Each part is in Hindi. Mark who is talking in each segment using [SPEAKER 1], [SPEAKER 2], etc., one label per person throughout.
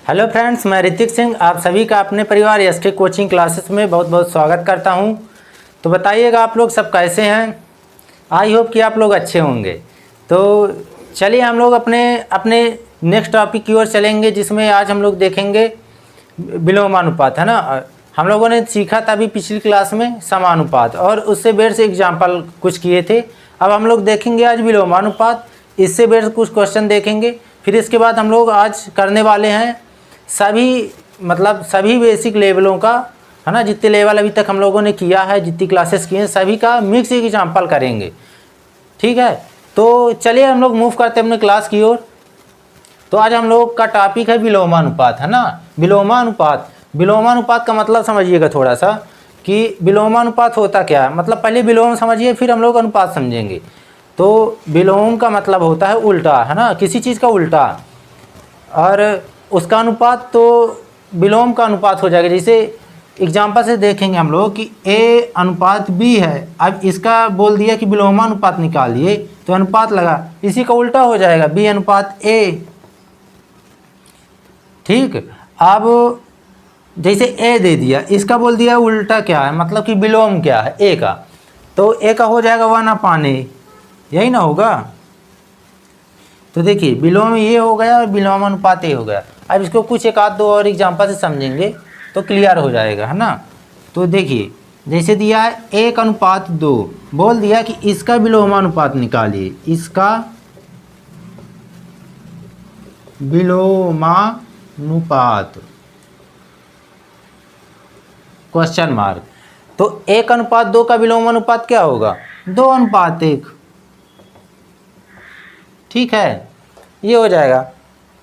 [SPEAKER 1] हेलो फ्रेंड्स, मैं ऋतिक सिंह आप सभी का अपने परिवार एसके कोचिंग क्लासेस में बहुत बहुत स्वागत करता हूं। तो बताइएगा आप लोग सब कैसे हैं। आई होप कि आप लोग अच्छे होंगे। तो चलिए हम लोग अपने अपने नेक्स्ट टॉपिक की ओर चलेंगे, जिसमें आज हम लोग देखेंगे विलोमानुपात, है ना। हम लोगों ने सीखा था अभी पिछली क्लास में समानुपात, और उससे बेर से एग्जाम्पल कुछ किए थे। अब हम लोग देखेंगे आज विलोमानुपात, इससे बेर से कुछ क्वेश्चन देखेंगे। फिर इसके बाद हम लोग आज करने वाले हैं सभी बेसिक लेवलों का, है ना। जितने लेवल अभी तक हम लोगों ने किया है, जितनी क्लासेस की हैं, सभी का मिक्स एग्जाम्पल करेंगे, ठीक है। तो चलिए हम लोग मूव करते हैं अपने क्लास की ओर। तो आज हम लोग का टॉपिक है विलोमानुपात, है ना। विलोमानुपात का मतलब समझिएगा थोड़ा सा कि विलोमानुपात होता क्या है। मतलब पहले विलोम समझिए, फिर हम लोग अनुपात समझेंगे। तो विलोम का मतलब होता है उल्टा, है ना, किसी चीज़ का उल्टा, और उसका अनुपात तो विलोम का अनुपात हो जाएगा। जैसे एग्जाम्पल से देखेंगे हम लोग कि a अनुपात b है। अब इसका बोल दिया कि विलोमानुपात निकालिए, तो अनुपात लगा, इसी का उल्टा हो जाएगा b अनुपात a, ठीक। अब जैसे a दे दिया, इसका बोल दिया उल्टा क्या है, मतलब कि विलोम क्या है a का, तो a का हो जाएगा 1/a, यही ना होगा। तो देखिए विलोम ये हो गया और विलोमानुपात ये हो गया। अब इसको कुछ एक आध दो और एग्जाम्पल से समझेंगे तो क्लियर हो जाएगा, है ना। तो देखिए जैसे दिया है 1/2, बोल दिया कि इसका विलोमानुपात निकालिए, इसका विलोमानुपात क्वेश्चन मार्क। तो 1/2 का विलोमानुपात क्या होगा, 2/1, ठीक है, ये हो जाएगा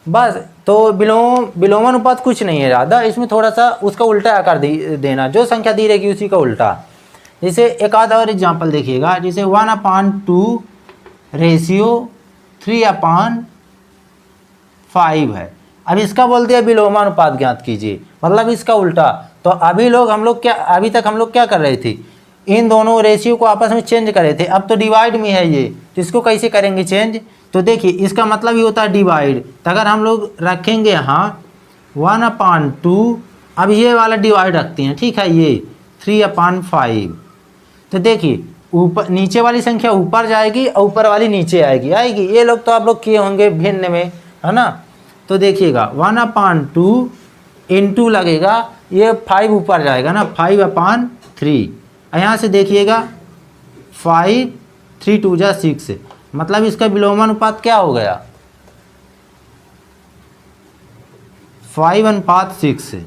[SPEAKER 1] बस। तो विलोमानुपात कुछ नहीं है ज़्यादा, इसमें थोड़ा सा उसका उल्टा आकर देना, जो संख्या दी रहेगी उसी का उल्टा। जैसे एक आधा और एग्जाम्पल देखिएगा, जैसे 1/2 रेशियो 3/5 है। अब इसका बोल दिया विलोमानुपात ज्ञात कीजिए, मतलब इसका उल्टा। तो अभी तक हम लोग क्या कर रहे थे, इन दोनों रेशियो को आपस में चेंज कर रहे थे। अब तो डिवाइड में है ये, तो इसको कैसे करेंगे चेंज। तो देखिए इसका मतलब ही होता है डिवाइड। तो अगर हम लोग रखेंगे यहाँ 1/2, अब ये वाला डिवाइड रखते हैं, ठीक है, ये 3/5। तो देखिए ऊपर नीचे वाली संख्या ऊपर जाएगी और ऊपर वाली नीचे आएगी। ये लोग तो आप लोग किए होंगे भिन्न में, है ना। तो देखिएगा 1/2 इंटू लगेगा, ये 5 ऊपर जाएगा ना, 5/3। यहाँ से देखिएगा 5, 3 2 जा 6, मतलब इसका विलोमानुपात क्या हो गया, 5/6,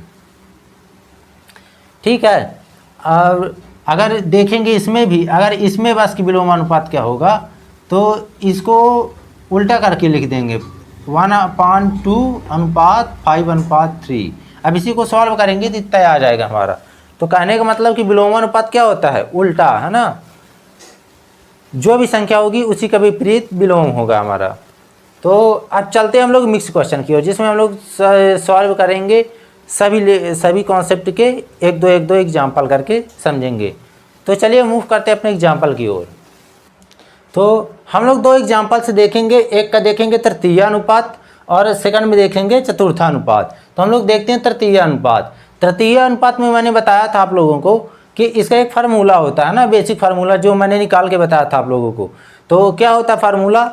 [SPEAKER 1] ठीक है। और अगर देखेंगे इसमें भी, अगर इसमें बस की विलोमानुपात क्या होगा, तो इसको उल्टा करके लिख देंगे 1/2/5/3। अब इसी को सॉल्व करेंगे तो इतना आ जाएगा हमारा। तो कहने का मतलब कि विलोमानुपात क्या होता है, उल्टा, है ना। जो भी संख्या होगी उसी का विपरीत विलोम होगा हमारा। तो अब चलते हैं हम लोग मिक्स क्वेश्चन की ओर, जिसमें हम लोग सॉल्व करेंगे सभी कॉन्सेप्ट के एक दो एग्जाम्पल करके समझेंगे। तो चलिए मूव करते हैं अपने एग्जाम्पल की ओर। तो हम लोग 2 एग्जाम्पल से देखेंगे, एक का देखेंगे तृतीयानुपात और सेकंड में देखेंगे चतुर्थानुपात। तो हम लोग देखते हैं तृतीयानुपात। तृतीयानुपात में मैंने बताया था आप लोगों को कि इसका एक फार्मूला होता है ना, बेसिक फार्मूला, जो मैंने निकाल के बताया था आप लोगों को। तो क्या होता है फार्मूला,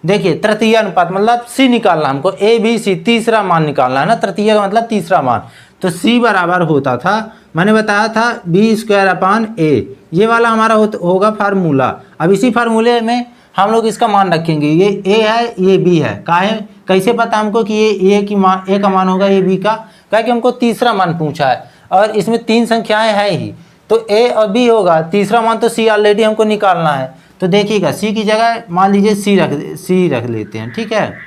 [SPEAKER 1] देखिए तृतीयानुपात मतलब सी निकालना, हमको ए बी सी तीसरा मान निकालना है ना। तृतीय का मतलब तीसरा मान, तो सी बराबर होता था, मैंने बताया था b²/a, ये वाला हमारा होगा फार्मूला। अब इसी फार्मूले में हम लोग इसका मान रखेंगे, ये a है ये b है। कैसे पता हमको कि ये a का मान होगा, ये b का, क्या कि हमको तीसरा मान पूछा है और इसमें 3 संख्याएं हैं ही, तो a और b होगा, तीसरा मान तो c ऑलरेडी हमको निकालना है। तो देखिएगा c की जगह मान लीजिए c रख लेते हैं, ठीक है।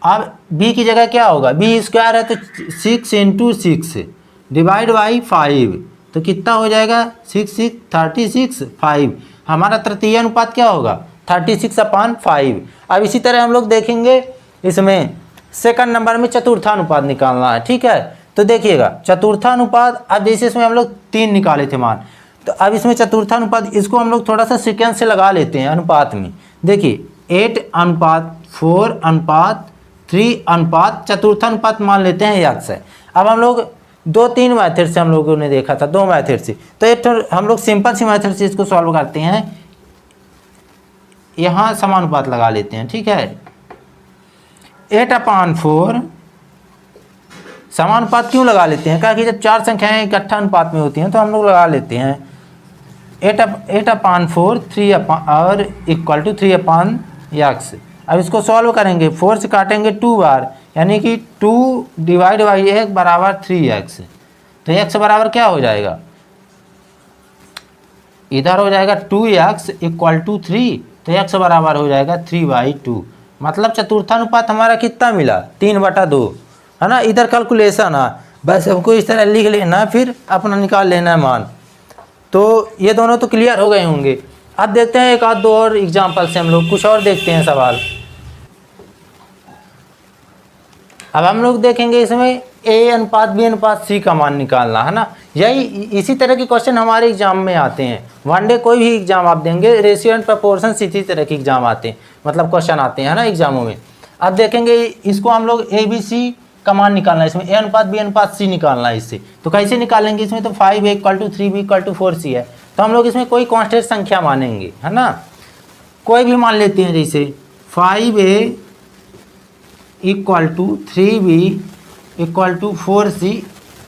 [SPEAKER 1] अब b की जगह क्या होगा, b² है तो 6 × 6 डिवाइड बाई 5, तो कितना हो जाएगा 6 36 5। हमारा तृतीय अनुपात क्या होगा 36/5। अब इसी तरह हम लोग देखेंगे इसमें सेकंड नंबर में चतुर्थानुपात निकालना है, ठीक है। तो देखिएगा चतुर्थानुपात, अब जैसे इसमें हम लोग 3 निकाले थे मान, तो अब इसमें चतुर्थानुपात, इसको हम लोग थोड़ा सा सीक्वेंस से लगा लेते हैं अनुपात में। देखिए 8/4 3 अनुपात चतुर्थानुपात मान लेते हैं x है। अब हम लोग 2-3 मेथड से हम लोगों ने देखा था, 2 मेथड से, तो एक हम लोग सिंपल सी मेथड से इसको सॉल्व करते हैं। यहाँ समानुपात लगा लेते हैं, ठीक है। 8/4 समानुपात क्यों लगा लेते हैं, क्योंकि जब 4 संख्याएं इकट्ठा अनुपात में होती हैं तो हम लोग लगा लेते हैं 8/4 3 और इक्वल टू 3/x। अब इसको सॉल्व करेंगे, 4 से काटेंगे 2 बार, यानी कि 2 डिवाइड बाई 1 बराबर 3x। तो x बराबर क्या हो जाएगा, इधर हो जाएगा 2x इक्वल टू 3, तो x बराबर हो जाएगा 3/2। मतलब चतुर्थानुपात हमारा कितना मिला, 3/2, है ना। इधर कैलकुलेशन है, बस हमको इस तरह लिख लेना, फिर अपना निकाल लेना है मान। तो ये दोनों तो क्लियर हो गए होंगे। अब देखते हैं एक आध दो और एग्जाम्पल से हम लोग कुछ और देखते हैं सवाल। अब हम लोग देखेंगे इसमें a अनुपात b अनुपात c का मान निकालना, है ना। यही इसी तरह के क्वेश्चन हमारे एग्जाम में आते हैं। वनडे कोई भी एग्जाम आप देंगे, रेशियो एंड प्रोपोर्शन इसी तरह के एग्जाम आते हैं, मतलब क्वेश्चन आते हैं, है ना, एग्जामों में। अब देखेंगे इसको हम लोग a b c का मान निकालना है, इसमें a अनुपात b अनुपात c निकालना है इससे। तो कैसे निकालेंगे, इसमें तो 5a equal to 3b equal to 4c है, तो हम लोग इसमें कोई कांस्टेंट संख्या मानेंगे, है ना। कोई भी मान लेते हैं, जैसे 5a equal to 3b equal to 4c,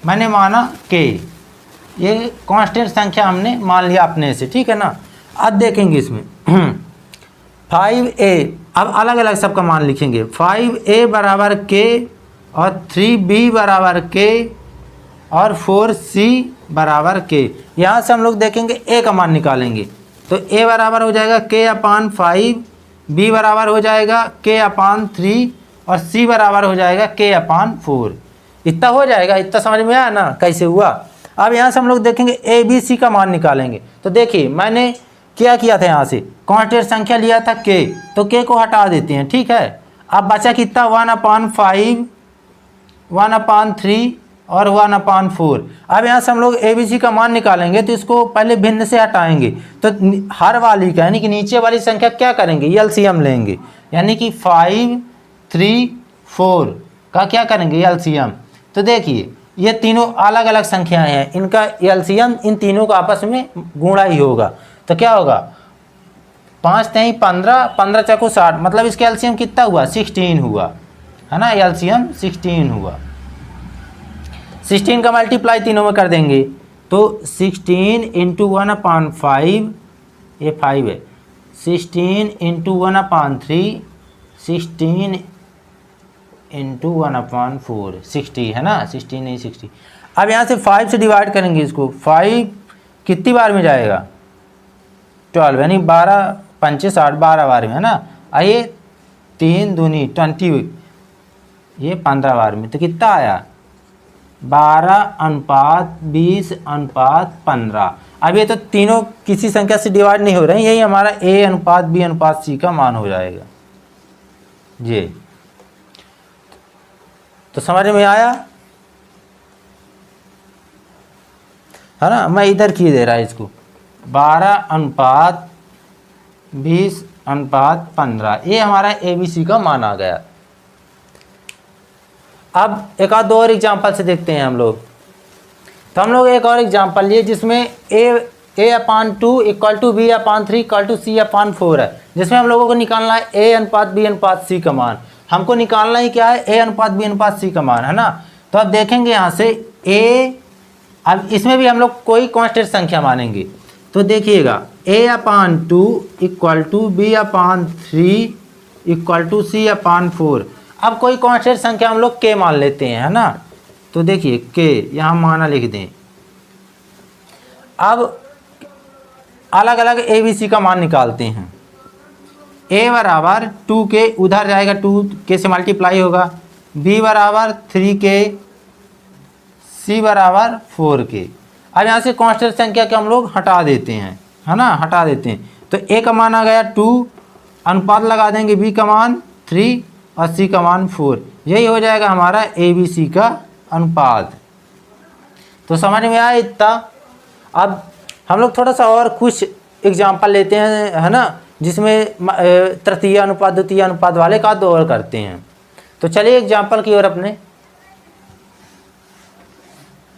[SPEAKER 1] मैंने माना k, ये कांस्टेंट संख्या हमने मान लिया अपने से, ठीक है ना। अब देखेंगे इसमें 5a, अब अलग अलग सबका मान लिखेंगे। 5a बराबर k और 3b बराबर k और 4c बराबर k। यहाँ से हम लोग देखेंगे a का मान निकालेंगे, तो a बराबर हो जाएगा k/5, b बराबर हो जाएगा k/3 और c बराबर हो जाएगा k/4। इतना हो जाएगा, इतना समझ में आया ना कैसे हुआ। अब यहाँ से हम लोग देखेंगे a b c का मान निकालेंगे। तो देखिए मैंने क्या किया था, यहाँ से कांस्टेंट संख्या लिया था k, तो k को हटा देते हैं, ठीक है। अब बचा कितना, 1/5, 1/3 और 1/4। अब यहाँ से हम लोग a b c का मान निकालेंगे, तो इसको पहले भिन्न से हटाएंगे, तो हर वाली का यानी कि नीचे वाली संख्या क्या करेंगे, एलसीएम लेंगे, यानी कि 5, 3, 4 का क्या करेंगे, एलसीएम। तो देखिए ये तीनों अलग अलग संख्याएं हैं, इनका एलसीएम इन तीनों का आपस में गुणा ही होगा। तो क्या होगा, 5 3 15, 15 चौको 60, मतलब इसका एलसीएम कितना हुआ, 16 हुआ, है ना। एलसीएम 16 हुआ। 16 का मल्टीप्लाई तीनों में कर देंगे, तो 16 इंटू 1/5, ये 5 है, 16 इंटू 1/3, 16 इंटू 1/4, 60, है ना, 16 नहीं 60। अब यहाँ से 5 से डिवाइड करेंगे इसको, 5 कितनी बार में जाएगा, 12, यानी 12 पंचे 60, 12 बार में, है ना। आइए 3 दूनी 20, ये 15 बार में, तो कितना आया, 12/20/15। अब ये तो तीनों किसी संख्या से डिवाइड नहीं हो रहे हैं, यही हमारा a अनुपात b अनुपात c का मान हो जाएगा जी। तो समझ में आया, है ना। मैं इधर की दे रहा है इसको, 12/20/15, ये हमारा ABC का मान आ गया। अब एक आध दो और एग्जाम्पल से देखते हैं हम लोग। तो हम लोग एक और एग्जाम्पल लिए जिसमें a/2 equal to b/3 equal to c/4 है, जिसमें हम लोगों को निकालना है a अनुपात b अनुपात c का मान। हमको निकालना ही क्या है, a अनुपात b अनुपात c का मान, है ना। तो अब देखेंगे यहाँ से a, अब इसमें भी हम लोग कोई कांस्टेंट संख्या मानेंगे। तो देखिएगा a/2 equal to b/3 equal to c/4। अब कोई कांस्टेंट संख्या हम लोग k मान लेते हैं, है ना। तो देखिए k यहाँ माना लिख दें। अब अलग अलग ABC का मान निकालते हैं। a बराबर 2k, उधर जाएगा 2k से मल्टीप्लाई होगा, b बराबर 3k, c बराबर 4k। अब यहाँ से कांस्टेंट संख्या के हम लोग हटा देते हैं, है ना, हटा देते हैं। तो a का मान आ गया 2, अनुपात लगा देंगे b का मान 3 और c का मान 4, यही हो जाएगा हमारा ABC का अनुपात। तो समझ में आया इतना। अब हम लोग थोड़ा सा और कुछ एग्जाम्पल लेते हैं, है ना, जिसमें तृतीय अनुपात द्वितीय अनुपात वाले का दो और करते हैं। तो चलिए एग्जाम्पल की ओर अपने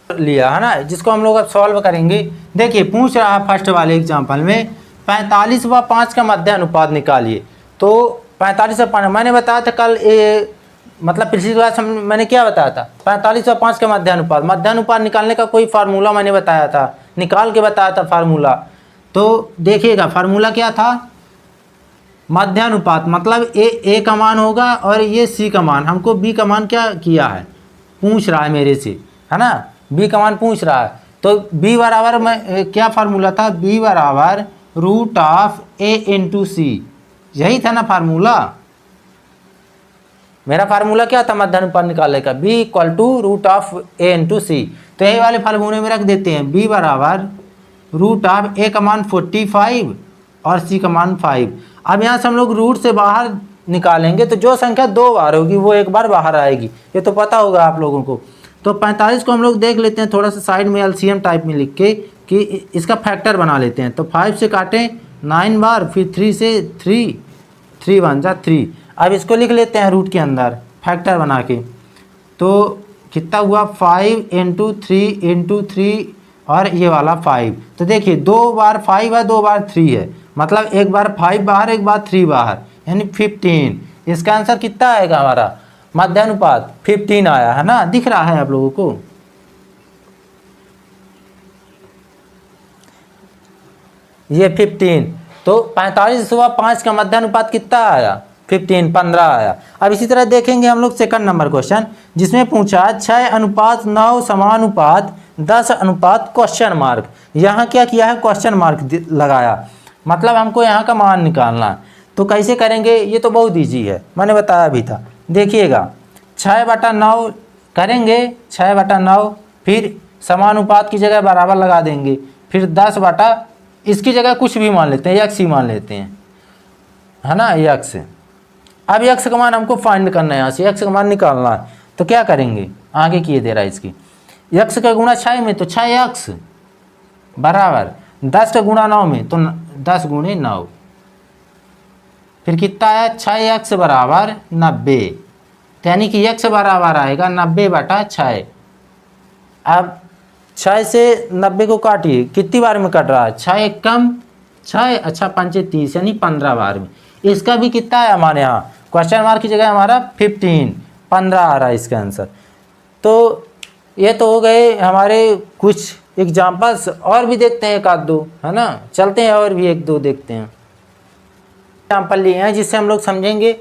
[SPEAKER 1] लिया है ना, जिसको हम लोग अब सॉल्व करेंगे। देखिए पूछ रहा है फर्स्ट वाले एग्जाम्पल में 45 व 5 का मध्य अनुपात निकालिए। तो 45 और 5 मैंने बताया था कल मतलब पिछली क्लास मैंने क्या बताया था, 45 और 5 का मध्य अनुपात निकालने का कोई फार्मूला मैंने बताया था, निकाल के बताया था फार्मूला। तो देखिएगा फार्मूला क्या था, मध्यानुपात मतलब ए का मान होगा और ये सी का मान, हमको बी का मान क्या किया है, पूछ रहा है मेरे से, है ना, बी का मान पूछ रहा है। तो बी बराबर में क्या फार्मूला था, बी बराबर रूट ऑफ ए इंटू सी, यही था ना फार्मूला। मेरा फार्मूला क्या था मध्यानुपात निकालने का, B equal to root of A into C. तो यही वाले फार्मूले में रख देते हैं, बी बराबर रूट ऑफ ए का मान 45 और सी का मान 5। अब यहाँ से हम लोग रूट से बाहर निकालेंगे तो जो संख्या 2 बार होगी वो एक बार बाहर आएगी, ये तो पता होगा आप लोगों को। तो 45 को हम लोग देख लेते हैं थोड़ा सा साइड में एलसीएम टाइप में लिख के कि इसका फैक्टर बना लेते हैं। तो 5 से काटें 9 बार, फिर 3 से 3 1 जा 3। अब इसको लिख लेते हैं रूट के अंदर फैक्टर बना के। तो कितना हुआ 5 इंटू 3 इंटू 3 और ये वाला 5। तो देखिए 2 बार 5 है, 2 बार 3 है, मतलब एक बार 5 बाहर एक बार 3 बाहर, यानी 15। इसका आंसर कितना आएगा हमारा, मध्यानुपात 15 आया है ना, दिख रहा है आप लोगों को। ये 15, तो 45 व 5 का मध्यानुपात कितना आया, 15 आया। अब इसी तरह देखेंगे हम लोग सेकंड नंबर क्वेश्चन, जिसमें पूछा 6:9 समानुपात 10 क्वेश्चन मार्क। यहाँ क्या किया है, क्वेश्चन मार्क लगाया, मतलब हमको यहाँ का मान निकालना है। तो कैसे करेंगे, ये तो बहुत ईजी है, मैंने बताया भी था। देखिएगा 6/9 करेंगे, 6/9, फिर समानुपात की जगह बराबर लगा देंगे, फिर 10 इसकी जगह कुछ भी मान लेते हैं, x ही मान लेते हैं, है ना, x। अब x का मान हमको फाइंड करना है, यहाँ से x का मान निकालना है। तो क्या करेंगे, आगे किए दे रहा है इसकी, x का गुणा 6 में तो 6x बराबर 10 का गुणा 9 में तो 10 गुणे 9, फिर कितना आया 6x बराबर 90, यानी कि x बराबर आएगा 90/6। अब 6 से 90 को काटिए, कितनी बार में कट रहा है, 6 एक कम 6, अच्छा 5 30, यानी 15 बार में। इसका भी कितना है हमारे यहाँ, क्वेश्चन मार्क की जगह हमारा 15 आ रहा है इसका आंसर। तो ये तो हो गए हमारे कुछ एग्जाम्पल्स, और भी देखते हैं एक आध दो, है ना, चलते हैं और भी एक दो देखते हैं। एग्जाम्पल लिए हैं जिससे हम लोग समझेंगे,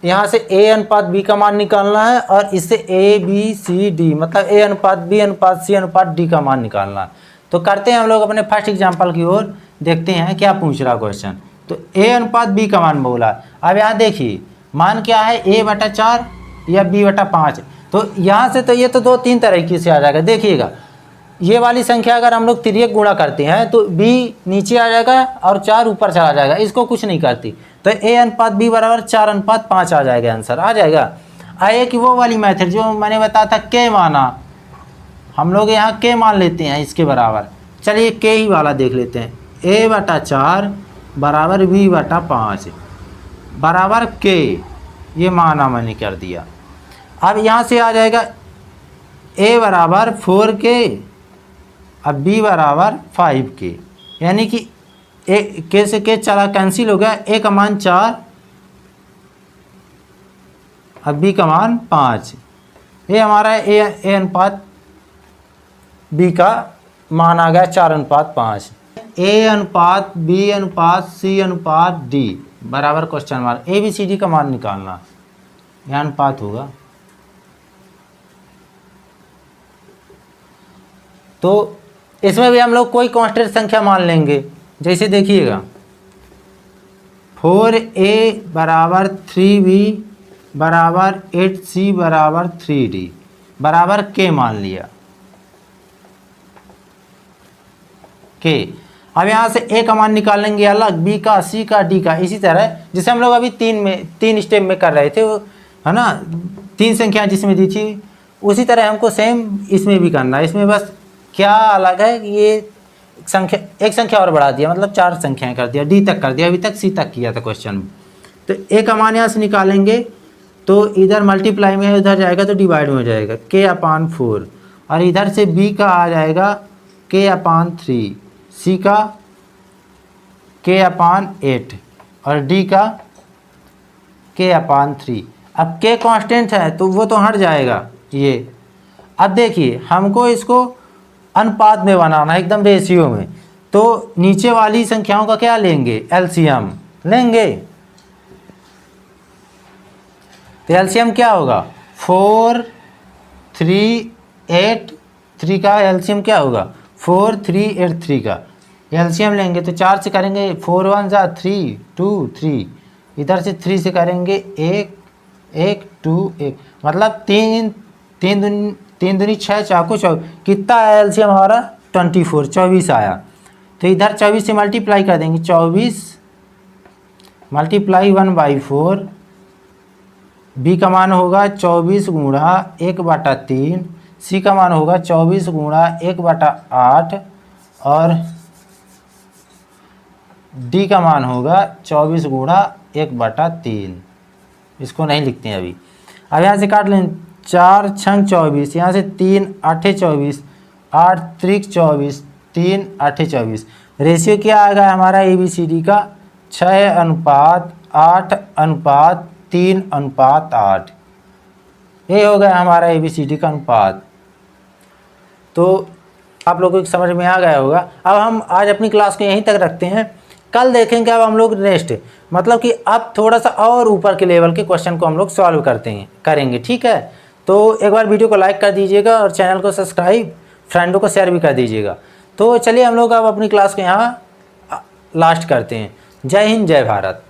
[SPEAKER 1] यहाँ से a अनुपात b का मान निकालना है और इससे a b c d मतलब a अनुपात b अनुपात c अनुपात d का मान निकालना है। तो करते हैं हम लोग अपने फर्स्ट एग्जाम्पल की ओर, देखते हैं क्या पूछ रहा क्वेश्चन। तो a अनुपात b का मान बोला। अब यहाँ देखिए मान क्या है, a/4 या b/5। तो यहाँ से तो ये तो 2-3 तरीके से आ जाएगा। देखिएगा ये वाली संख्या अगर हम लोग तिर्यक गुणा करते हैं तो b नीचे आ जाएगा और 4 ऊपर चला जाएगा, इसको कुछ नहीं करती। तो a अनुपात b बराबर 4:5 आ जाएगा, आंसर आ जाएगा। आइए कि वो वाली मेथड जो मैंने बताया था k माना, हम लोग यहाँ k मान लेते हैं इसके बराबर। चलिए k ही वाला देख लेते हैं, a/4 बराबर b/5 बराबर k, ये माना मैंने कर दिया। अब यहाँ से आ जाएगा a बराबर 4k, अब b बराबर 5k, यानी कि k से k चला कैंसिल हो गया, a का मान 4 अब b का मान 5। ये हमारा a अनुपात b का मान आ गया 4:5। a अनुपात b अनुपात c अनुपात d बराबर question mark, a b c d का मान निकालना, यह अनुपात होगा। तो इसमें भी हम लोग कोई कांस्टेंट संख्या मान लेंगे, जैसे देखिएगा 4a बराबर 3b बराबर 8c बराबर 3d बराबर k मान लिया k। अब यहाँ से a का मान निकालेंगे अलग, b का, c का, d का, इसी तरह जिसे हम लोग अभी 3 स्टेप में कर रहे थे, है ना, 3 संख्या जिसमें दी थी, उसी तरह हमको सेम इसमें भी करना है। इसमें बस क्या अलग है कि ये एक संख्या और बढ़ा दिया, मतलब 4 संख्याएं कर दिया, डी तक कर दिया, अभी तक सी तक किया था क्वेश्चन में। तो ए का मान यहाँ से निकालेंगे तो इधर मल्टीप्लाई में है, उधर जाएगा तो डिवाइड में हो जाएगा k/4, और इधर से b का आ जाएगा k/3, c का k/8 और d का k/3। अब k कांस्टेंट है तो वो तो हट जाएगा ये। अब देखिए हमको इसको अनुपात में बनाना है, एकदम रेशियो में, तो नीचे वाली संख्याओं का क्या लेंगे, एलसीएम लेंगे। तो एलसीएम क्या होगा, 4 3 8 3 का एलसीएम क्या होगा, 4 3 8 3 का एलसीएम लेंगे तो 4 से करेंगे 4 1 जा 3 2 3, इधर से 3 से करेंगे 1 1 2 1, मतलब 3 दूनी 6 चाको 24, कितना एलसीएम हमारा 24 आया। तो इधर 24 से मल्टीप्लाई कर देंगे, 24 मल्टीप्लाई 1/4, बी का मान होगा 24 गुणा 1/3, सी का मान होगा 24 गुणा 1/8 और डी का मान होगा 24 गुणा 1/3। इसको नहीं लिखते हैं अभी। अब यहाँ से काट लें, 4 छंग 24, यहाँ से 3 8 24, 8 त्रिक 24, 3 8 24। रेशियो क्या आएगा हमारा ABCD का, 6:8:3:8। ये हो गया हमारा ABCD का अनुपात। तो आप लोगों को समझ में आ गया होगा। अब हम आज अपनी क्लास को यहीं तक रखते हैं, कल देखेंगे अब हम लोग नेक्स्ट, मतलब कि अब थोड़ा सा और ऊपर के लेवल के क्वेश्चन को हम लोग सॉल्व करेंगे, ठीक है। तो एक बार वीडियो को लाइक कर दीजिएगा और चैनल को सब्सक्राइब, फ्रेंडों को शेयर भी कर दीजिएगा। तो चलिए हम लोग अब अपनी क्लास को यहाँ लास्ट करते हैं। जय हिंद, जय भारत।